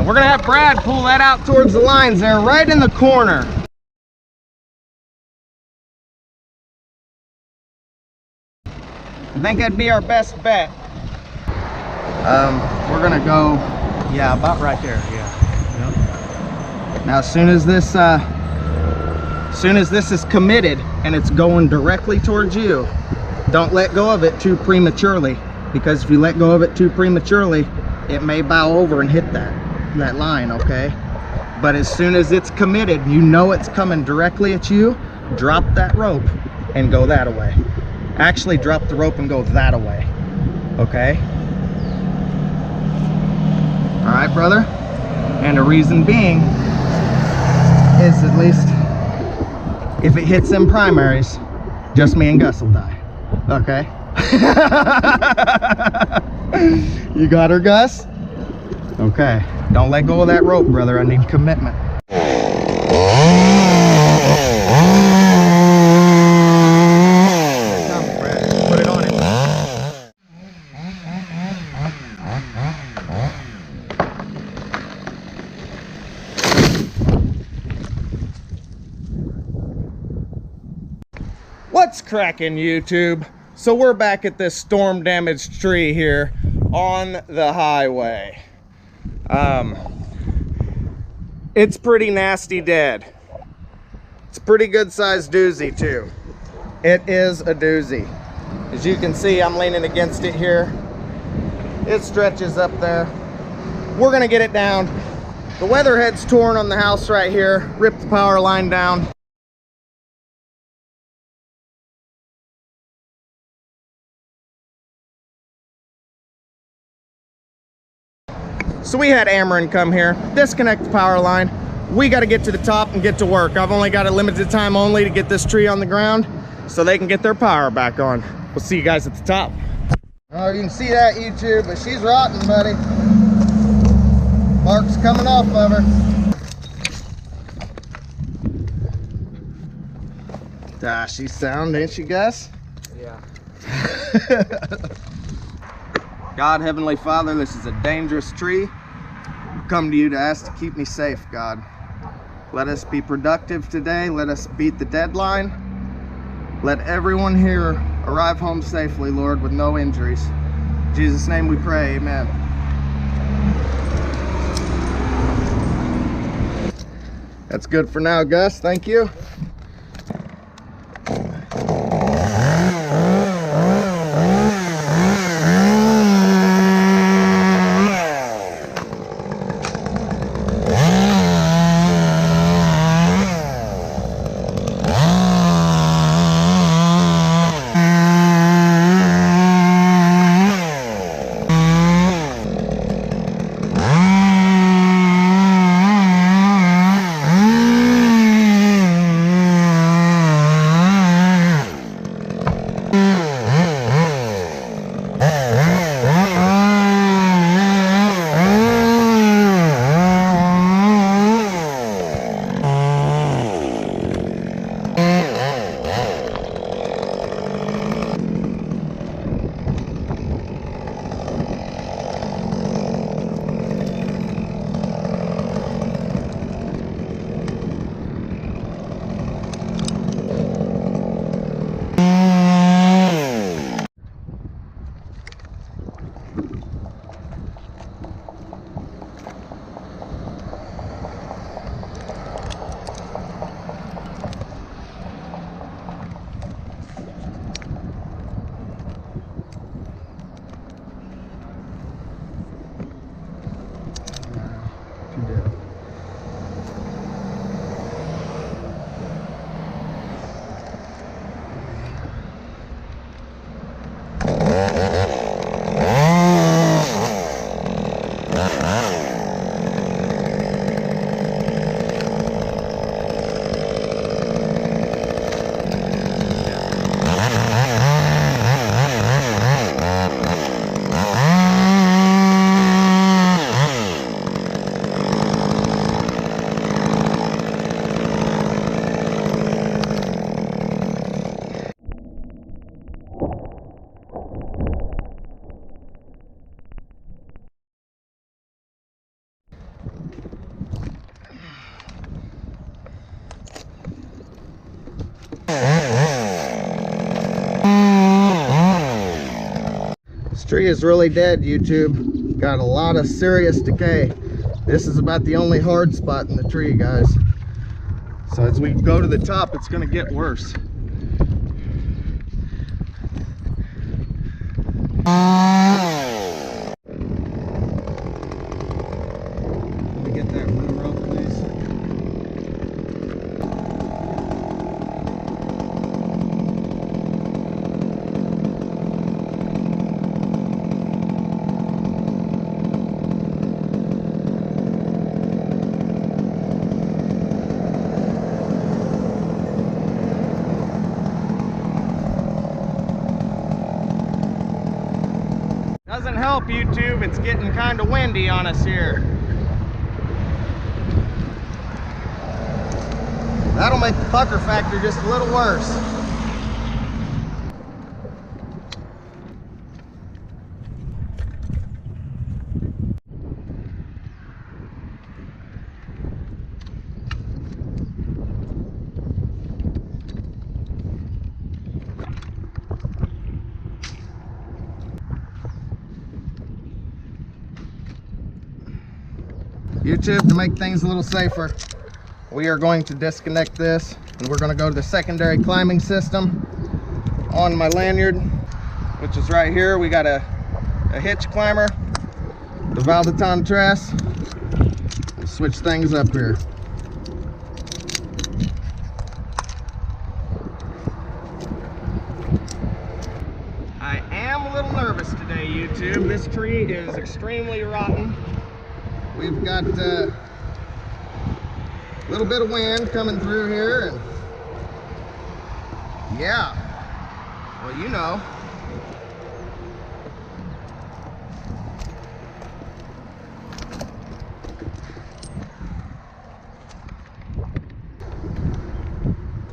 And we're gonna have Brad pull that out towards the lines there, right in the corner. I think that'd be our best bet. We're gonna go, yeah, about right there, yeah. Yep. Now, as soon as this is committed and it's going directly towards you, don't let go of it too prematurely, because if you let go of it too prematurely, it may bow over and hit that line, okay? But as soon as it's committed, you know it's coming directly at you, drop that rope and go that away. Actually, drop the rope and go that away, okay? All right, brother? And the reason being is, at least if it hits them primaries, just me and Gus will die, okay? You got her, Gus? Okay, don't let go of that rope, brother. I need commitment. Put it on him. What's cracking, YouTube? So we're back at this storm damaged tree here on the highway. It's pretty nasty dead. It's a pretty good sized doozy too. It is a doozy. As you can see, I'm leaning against it here. It stretches up there. We're gonna get it down. The weatherhead's torn on the house right here, ripped the power line down. So we had Ameren come here, disconnect the power line. We got to get to the top and get to work. I've only got a limited time only to get this tree on the ground so they can get their power back on. We'll see you guys at the top. Oh, you can see that, YouTube, but she's rotten, buddy. Bark's coming off of her. Ah, she's sound, ain't she, Gus? Yeah. God, Heavenly Father, this is a dangerous tree. I come to you to ask to keep me safe, God. Let us be productive today. Let us beat the deadline. Let everyone here arrive home safely, Lord, with no injuries. In Jesus' name we pray, amen. That's good for now, Gus. Thank you. Tree is really dead, YouTube. Got a lot of serious decay. This is about the only hard spot in the tree, guys. So as we go to the top, it's gonna get worse. Let me get that blue rope, please. Doesn't help, YouTube, it's getting kind of windy on us here. That'll make the pucker factor just a little worse. YouTube, to make things a little safer, we are going to disconnect this and we're going to go to the secondary climbing system on my lanyard, which is right here. We got a hitch climber, the Valdaton truss. We'll switch things up here. I am a little nervous today, YouTube. This tree is extremely rotten. We've got a little bit of wind coming through here, and yeah, well, you know.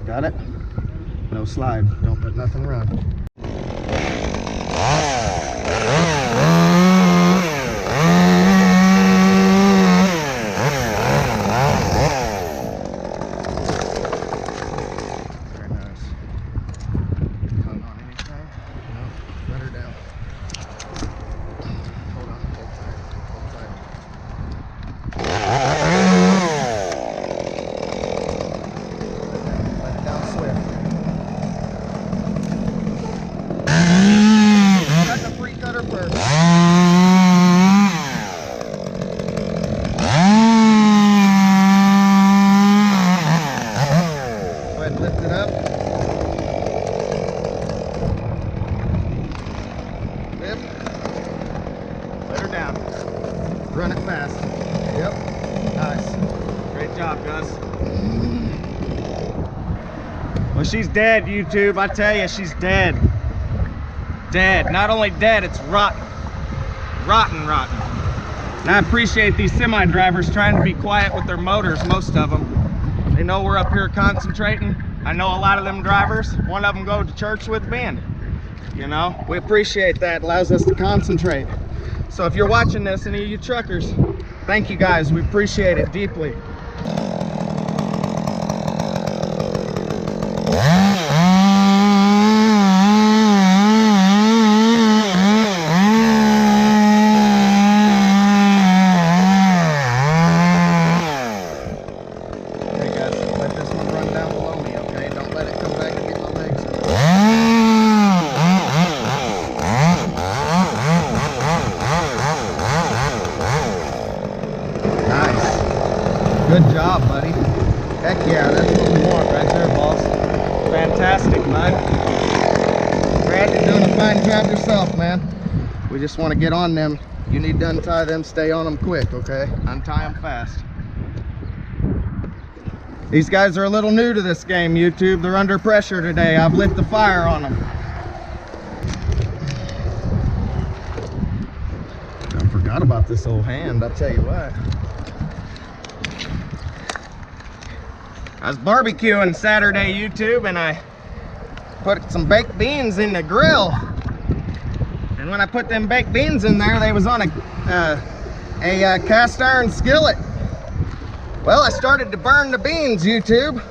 Got it? No slide. Don't let nothing run. Run it fast. Yep. Nice. Great job, Gus. Well, she's dead, YouTube. I tell you, she's dead. Dead. Not only dead, it's rotten. Rotten, rotten. And I appreciate these semi drivers trying to be quiet with their motors, most of them. They know we're up here concentrating. I know a lot of them drivers. One of them go to church with me, you know, we appreciate that. It allows us to concentrate. So if you're watching this, any of you truckers, thank you guys. We appreciate it deeply. Okay guys, let this one run down below me, okay? Don't let it come back and get my legs. Good job, buddy. Heck yeah, that's what we want right there, boss. Fantastic, bud. Brad, you're doing a fine job yourself, man. We just want to get on them. You need to untie them, stay on them quick, okay? Untie them fast. These guys are a little new to this game, YouTube. They're under pressure today. I've lit the fire on them. I forgot about this old hand, I'll tell you what. I was barbecuing Saturday, YouTube, and I put some baked beans in the grill. And when I put them baked beans in there, they was on a cast iron skillet. Well, I started to burn the beans, YouTube.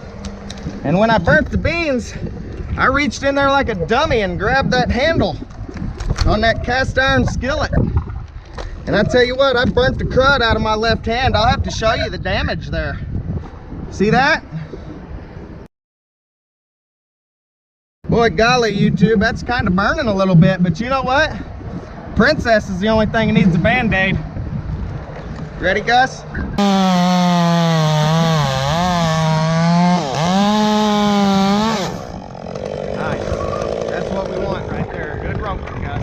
And when I burnt the beans, I reached in there like a dummy and grabbed that handle. on that cast iron skillet. And I tell you what, I burnt the crud out of my left hand. I'll have to show you the damage there. See that? Boy, golly, YouTube, that's kind of burning a little bit, but you know what? Princess is the only thing that needs a Band-Aid. Ready, Gus? Nice. That's what we want right there. Good roping, Gus.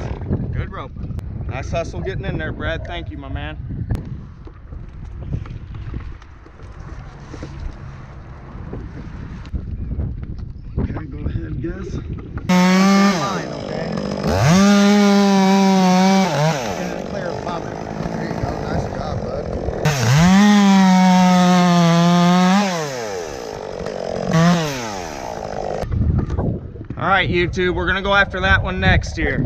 Good roping. Nice hustle getting in there, Brad. Thank you, my man. Okay, go ahead, Gus. Fine, okay. Clear above it. There you go. Nice job, bud. All right, YouTube, we're gonna go after that one next here.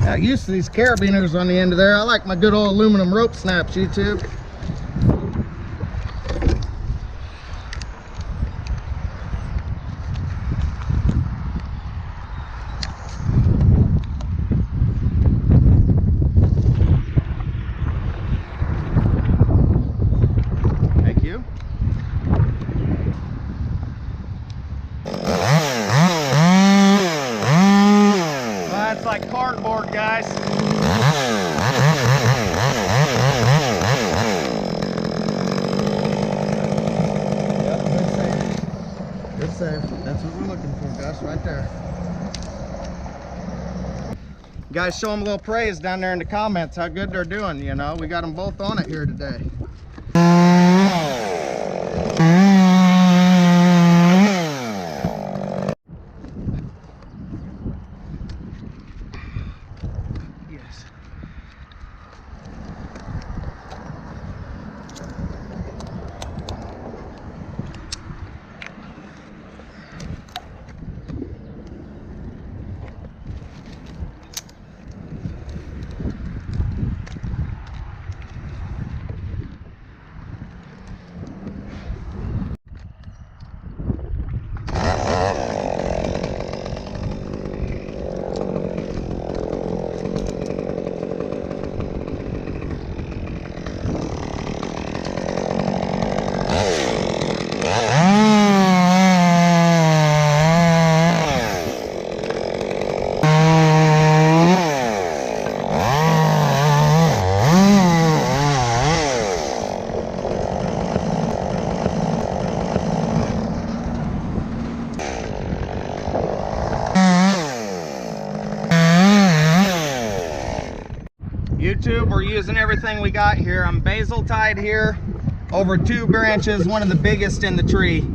Got used to these carabiners on the end of there. I like my good old aluminum rope snaps, YouTube. Thank you. Well, that's like cardboard, guys. Yep, good save. Good save. That's what we're looking for, Gus, right there. You guys show them a little praise down there in the comments how good they're doing, you know. We got them both on it here today. Yes. YouTube, we're using everything we got here. I'm basil tied here over 2 branches, one of the biggest in the tree.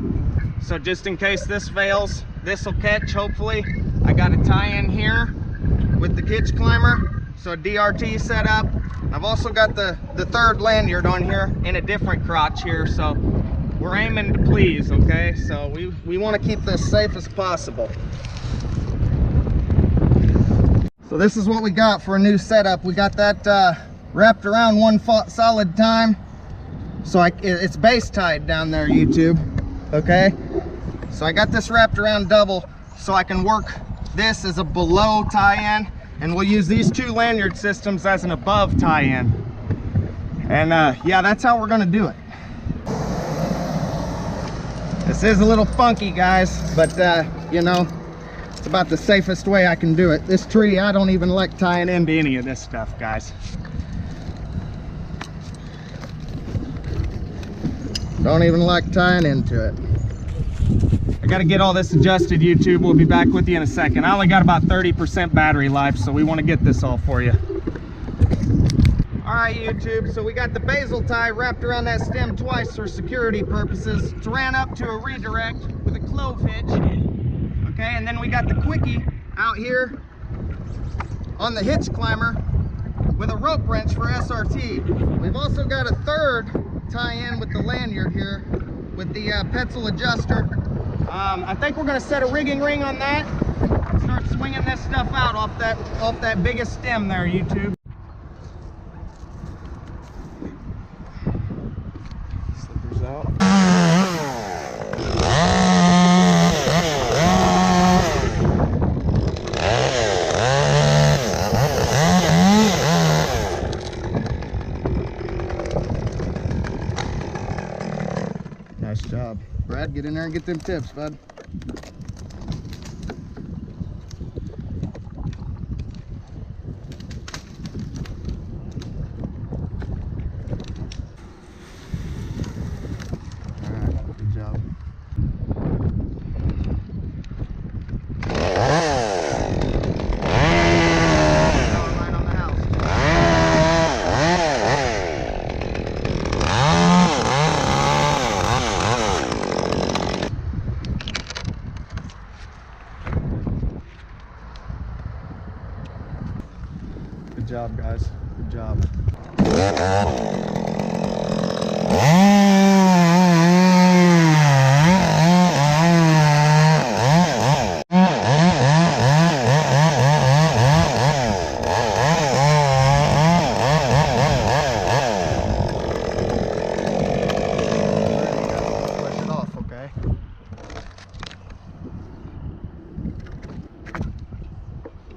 So just in case this fails, this will catch, hopefully. I got a tie-in here with the hitch climber, so a DRT set up. I've also got the third lanyard on here in a different crotch here, so we're aiming to please, okay? So we want to keep this safe as possible. So this is what we got for a new setup. We got that wrapped around one solid time. So it's base tied down there, YouTube, okay? So I got this wrapped around double so I can work this as a below tie-in, and we'll use these 2 lanyard systems as an above tie-in. And yeah, that's how we're gonna do it. This is a little funky, guys, but you know, it's about the safest way I can do it. This tree, I don't even like tying into any of this stuff, guys. Don't even like tying into it. I gotta get all this adjusted, YouTube. We'll be back with you in a second. I only got about 30% battery life, so we want to get this all for you. All right, YouTube, so we got the basil tie wrapped around that stem twice for security purposes. It's ran up to a redirect with a clove hitch. Okay, and then we got the quickie out here on the hitch climber with a rope wrench for SRT. We've also got a third tie-in with the lanyard here with the Petzl adjuster I think we're gonna set a rigging ring on that and start swinging this stuff out off that biggest stem there, YouTube. Slippers out. Nice job. Brad, get in there and get them tips, bud. Alright, good job. Right on the house. Good job, guys. Good job. Push it off, okay?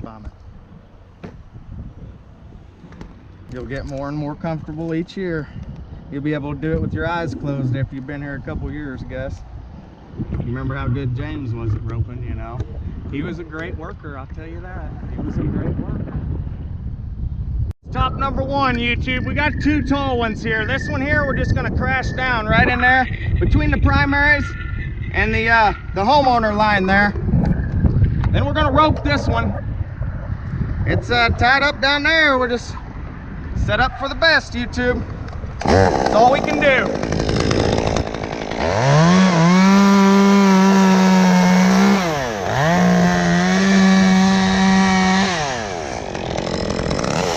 Vomit. You'll get more and more comfortable each year. You'll be able to do it with your eyes closed if you've been here a couple years, I guess. You remember how good James was at roping, you know? He was a great worker, I'll tell you that. He was a great worker. Top number one, YouTube. We got two tall ones here. This one here, we're just gonna crash down right in there between the primaries and the homeowner line there. Then we're gonna rope this one. It's tied up down there. We're just set up for the best, YouTube. That's all we can do.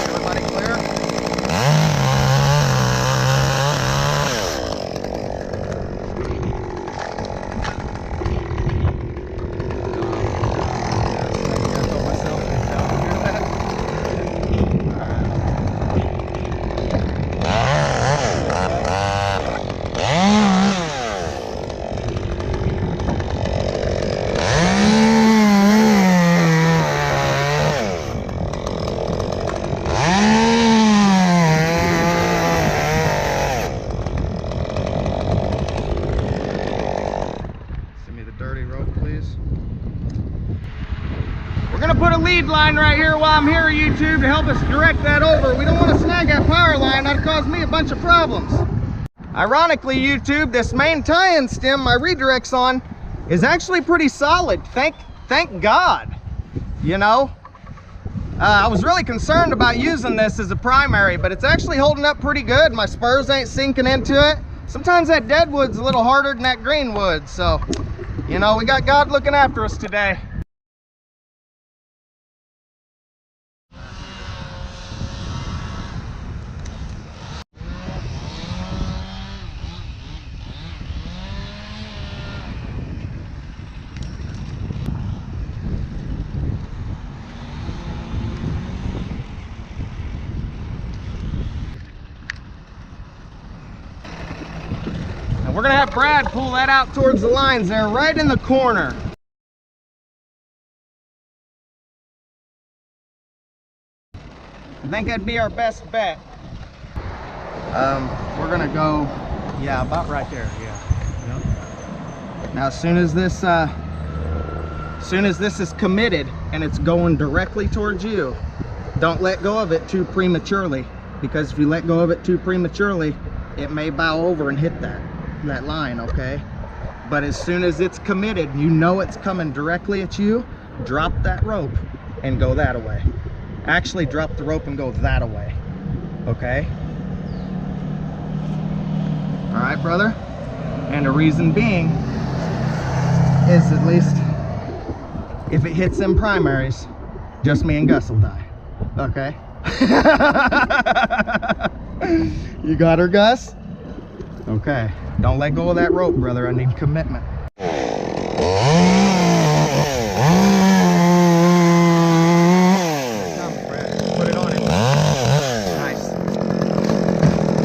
Everybody clear? We're gonna put a lead line right here while I'm here, YouTube, to help us direct that over. We don't want to snag that power line. That'd cause me a bunch of problems. Ironically, YouTube, this main tie-in stem my redirect's on is actually pretty solid. Thank God. You know, I was really concerned about using this as a primary, but it's actually holding up pretty good. My spurs ain't sinking into it. Sometimes that dead wood's a little harder than that green wood, so you know, we got God looking after us today. We're gonna have Brad pull that out towards the lines there, right in the corner. I think that'd be our best bet. We're gonna go, yeah, about right there, yeah. Yep. Now, as soon as this is committed and it's going directly towards you, don't let go of it too prematurely, because if you let go of it too prematurely, it may bow over and hit that line, okay? But as soon as it's committed, you know it's coming directly at you, drop that rope and go that away. Actually, drop the rope and go that away, okay? All right, brother? And the reason being is, at least if it hits them primaries, just me and Gus will die, okay? You got her, Gus? Okay. Don't let go of that rope, brother. I need commitment. Put it on him. Nice.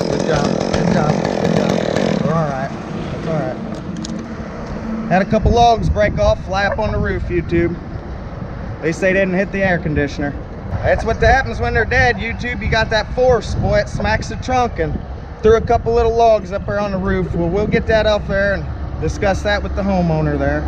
Good job. Good job. Good job. We're all right. That's all right. Had a couple logs break off, fly up on the roof, YouTube. At least they didn't hit the air conditioner. That's what happens when they're dead, YouTube. You got that force, boy. It smacks the trunk, and threw a couple little logs up there on the roof. Well, we'll get that up there and discuss that with the homeowner there.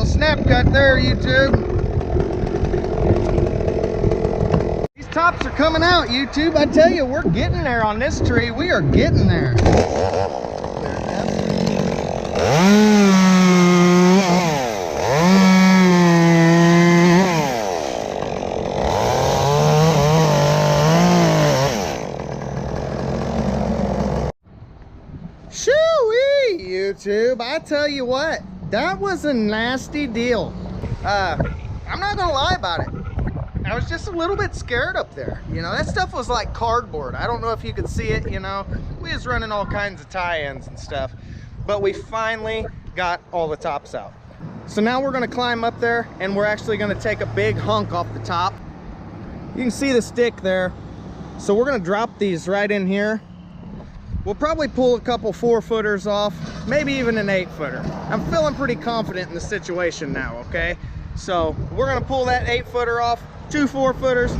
Snap cut there, YouTube. These tops are coming out, YouTube. I tell you, we're getting there on this tree. We are getting there. Shoo-wee, YouTube. I tell you what. That was a nasty deal. I'm not gonna lie about it. I was just a little bit scared up there. You know, that stuff was like cardboard. I don't know if you could see it, you know. We was running all kinds of tie-ins and stuff, but we finally got all the tops out. So now we're gonna climb up there, and we're actually gonna take a big hunk off the top. You can see the stick there. So we're gonna drop these right in here. We'll probably pull a couple 4-footers off, maybe even an 8-footer. I'm feeling pretty confident in the situation now, okay? So we're gonna pull that 8-footer off, 2 4-footers,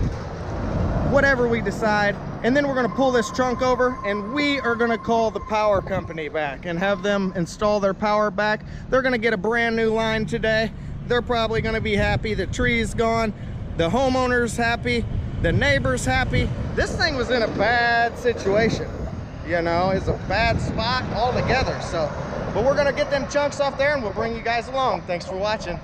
whatever we decide, and then we're gonna pull this trunk over, and we are gonna call the power company back and have them install their power back. They're gonna get a brand new line today. They're probably gonna be happy. The tree's gone, the homeowner's happy, the neighbor's happy. This thing was in a bad situation. You know, it's a bad spot altogether. So, but we're gonna get them chunks off there, and we'll bring you guys along. Thanks for watching.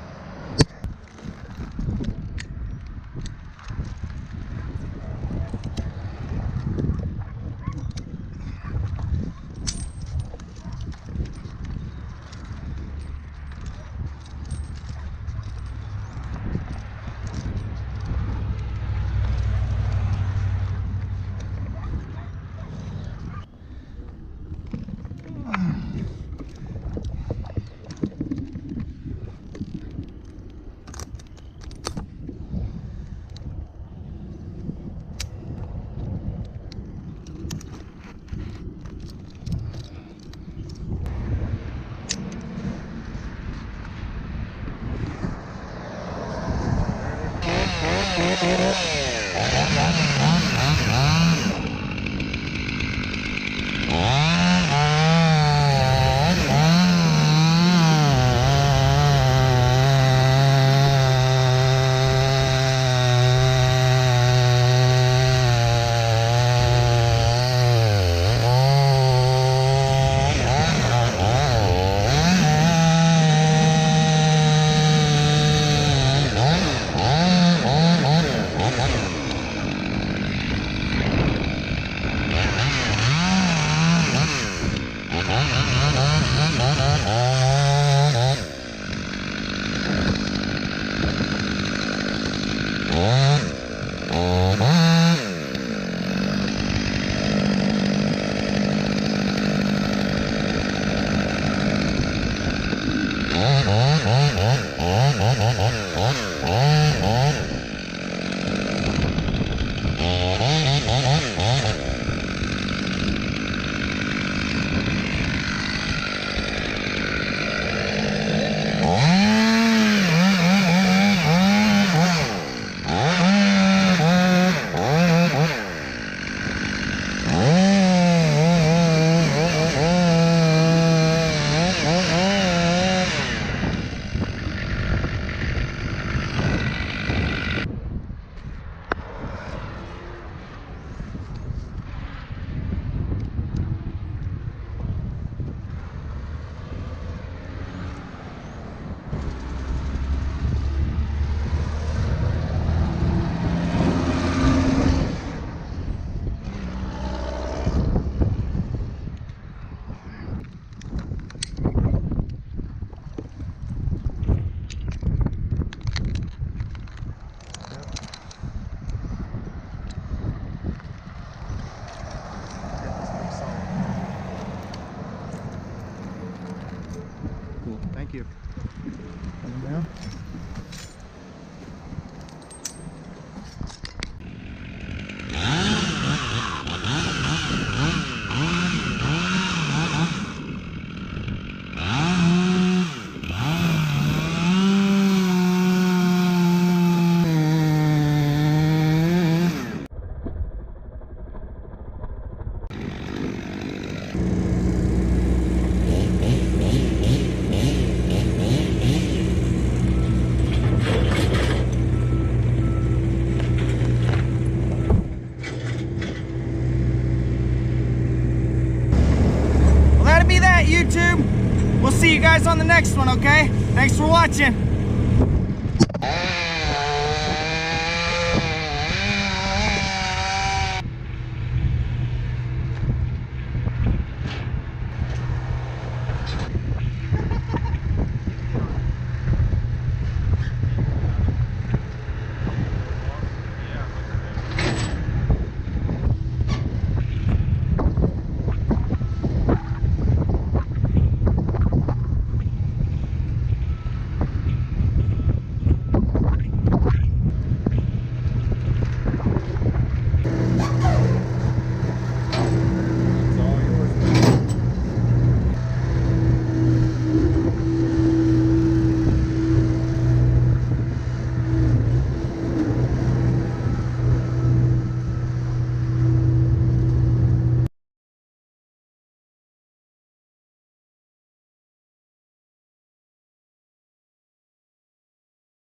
Thank you. Coming down. Be that, YouTube. We'll see you guys on the next one, okay? Thanks for watching.